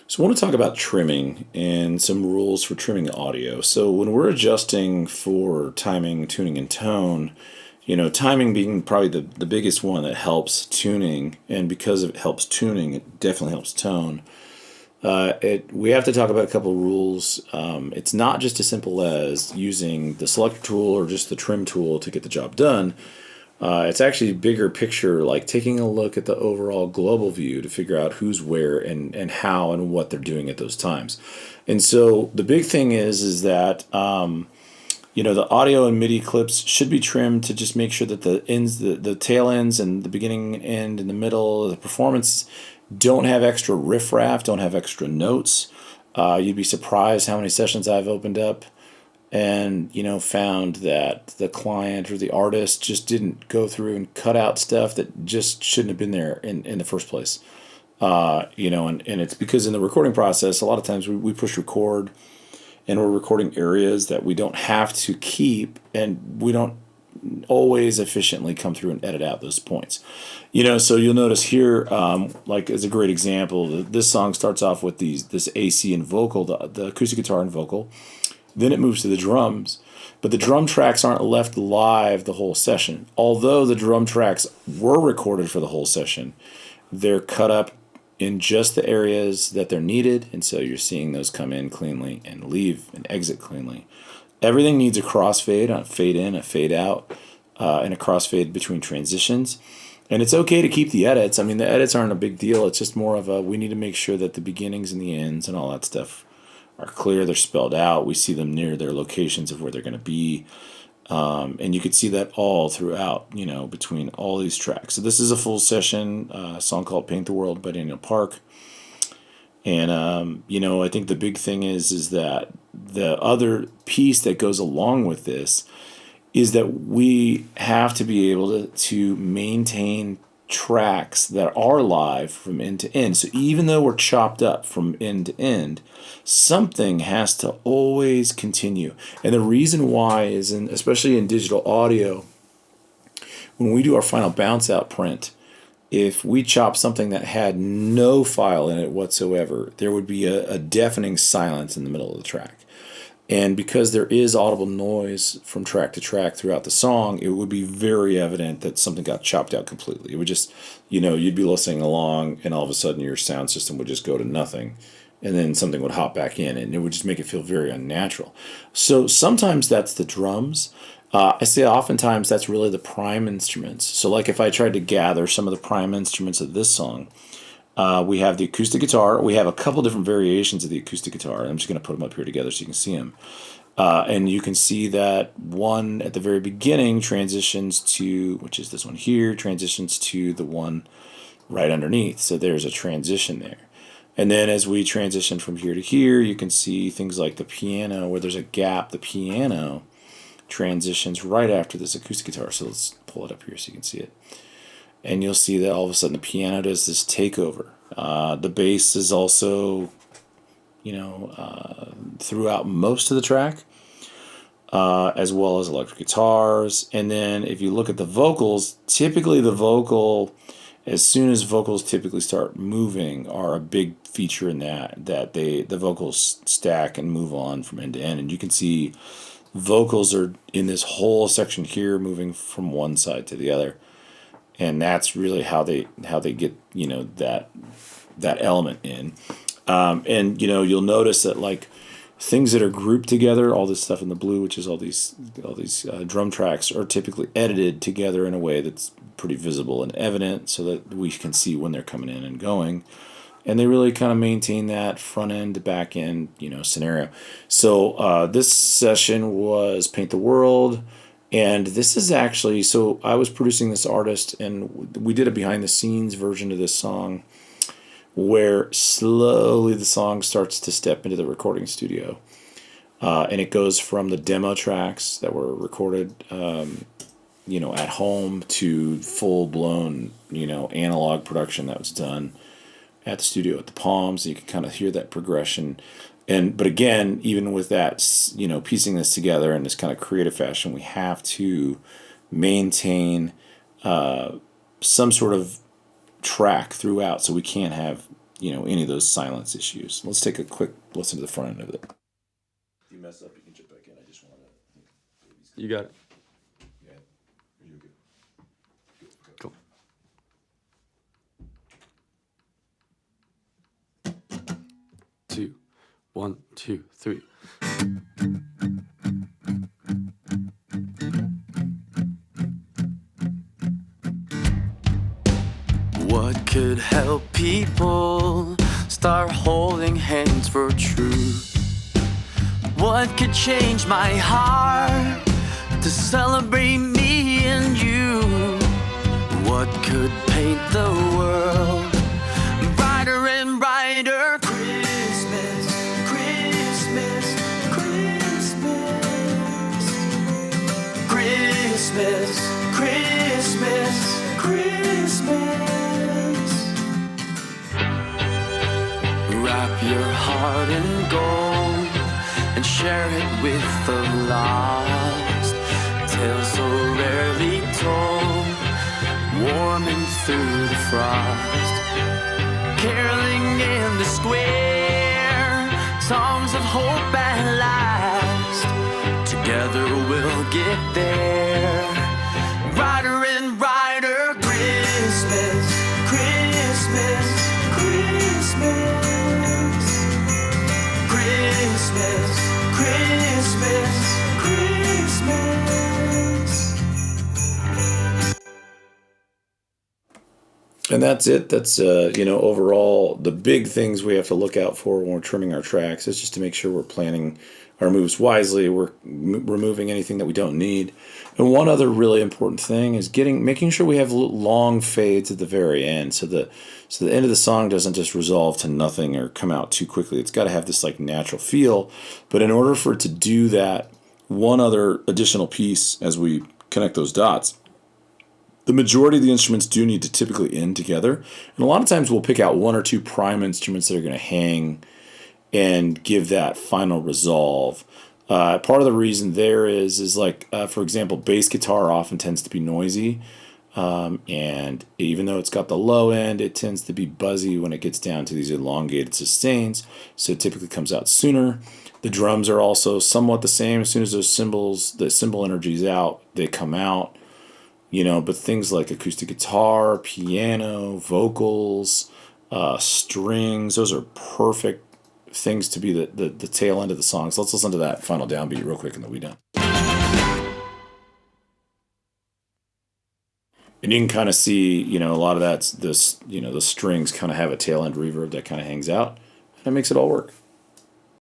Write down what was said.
So I want to talk about trimming and some rules for trimming audio. So when we're adjusting for timing, tuning, and tone, timing being probably the biggest one that helps tuning, and because it helps tuning, it definitely helps tone. We have to talk about a couple of rules. It's not just as simple as using the selector tool or just the trim tool to get the job done. It's actually a bigger picture, like taking a look at the overall global view to figure out who's where and how and what they're doing at those times. And so the big thing is that the audio and MIDI clips should be trimmed to just make sure that the ends, the tail ends, and the beginning and end and the middle of the performance don't have extra riffraff, don't have extra notes. You'd be surprised how many sessions I've opened up and found that the client or the artist just didn't go through and cut out stuff that just shouldn't have been there in the first place. And it's because in the recording process, a lot of times we push record and we're recording areas that we don't have to keep, and we don't always efficiently come through and edit out those points. So you'll notice here, like as a great example, this song starts off with this AC and vocal, the acoustic guitar and vocal. Then it moves to the drums, but the drum tracks aren't left live the whole session. Although the drum tracks were recorded for the whole session, they're cut up in just the areas that they're needed, and so you're seeing those come in cleanly and leave and exit cleanly. Everything needs a crossfade, a fade in, a fade out, and a crossfade between transitions. And it's okay to keep the edits. I mean, the edits aren't a big deal. It's just more of we need to make sure that the beginnings and the ends and all that stuff are clear, they're spelled out. We see them near their locations of where they're going to be. And you could see that all throughout, between all these tracks. So this is a full session, a song called Paint the World by Daniel Park. And, I think the big thing is that the other piece that goes along with this is that we have to be able to maintain tracks that are live from end to end. So even though we're chopped up from end to end, something has to always continue. And the reason why is, especially in digital audio, when we do our final bounce out print, if we chop something that had no file in it whatsoever, there would be a deafening silence in the middle of the track. And because there is audible noise from track to track throughout the song, it would be very evident that something got chopped out completely. It would just, you'd be listening along and all of a sudden your sound system would just go to nothing. And then something would hop back in and it would just make it feel very unnatural. So sometimes that's the drums. I say oftentimes that's really the prime instruments. So like if I tried to gather some of the prime instruments of this song, we have the acoustic guitar. We have a couple different variations of the acoustic guitar. I'm just going to put them up here together so you can see them. And you can see that one at the very beginning transitions to, which is this one here, transitions to the one right underneath. So there's a transition there. And then as we transition from here to here, you can see things like the piano, where there's a gap. The piano transitions right after this acoustic guitar. So let's pull it up here so you can see it. And you'll see that all of a sudden the piano does this takeover. The bass is also, throughout most of the track, as well as electric guitars. And then if you look at the vocals, typically the vocal, as soon as vocals typically start moving, are a big feature in that the vocals stack and move on from end to end. And you can see vocals are in this whole section here moving from one side to the other. And that's really how they get that element in, and you'll notice that like things that are grouped together, all this stuff in the blue, which is all these drum tracks, are typically edited together in a way that's pretty visible and evident, so that we can see when they're coming in and going, and they really kind of maintain that front end to back end scenario. So this session was Paint the World. And this is actually, so I was producing this artist, and we did a behind-the-scenes version of this song where slowly the song starts to step into the recording studio. And it goes from the demo tracks that were recorded, at home to full-blown, analog production that was done at the studio at the Palms. You can kind of hear that progression. But again, even with that, piecing this together in this kind of creative fashion, we have to maintain some sort of track throughout, so we can't have any of those silence issues. Let's take a quick listen to the front end of it. If you mess up, you can jump back in. I just want to. You got it. Yeah. Are you good? Cool. Two, 1, 2, 3. What could help people start holding hands for truth? What could change my heart to celebrate me and you? What could paint the world brighter and brighter? Christmas, Christmas, Christmas, Christmas, Christmas, Christmas. Wrap your heart in gold and share it with the lost. Tales so rarely told, warming through the frost. Caroling in the square, songs of hope at last. Together we'll get there. Brighter and brighter Christmas, Christmas, Christmas, Christmas, Christmas, Christmas. And that's it. That's overall the big things we have to look out for when we're trimming our tracks is just to make sure we're planning our moves wisely. We're removing anything that we don't need. And one other really important thing is making sure we have long fades at the very end, so the end of the song doesn't just resolve to nothing or come out too quickly. It's got to have this like natural feel. But in order for it to do that, one other additional piece as we connect those dots. The majority of the instruments do need to typically end together. And a lot of times we'll pick out one or two prime instruments that are going to hang and give that final resolve. Part of the reason there is like, for example, bass guitar often tends to be noisy. And even though it's got the low end, it tends to be buzzy when it gets down to these elongated sustains. So it typically comes out sooner. The drums are also somewhat the same. As soon as those cymbals, the cymbal energy's out, they come out. But things like acoustic guitar, piano, vocals, strings, those are perfect things to be the tail end of the song. So let's listen to that final downbeat real quick and then we're done. And you can kind of see, a lot of that's this, the strings kind of have a tail end reverb that kind of hangs out. And it makes it all work.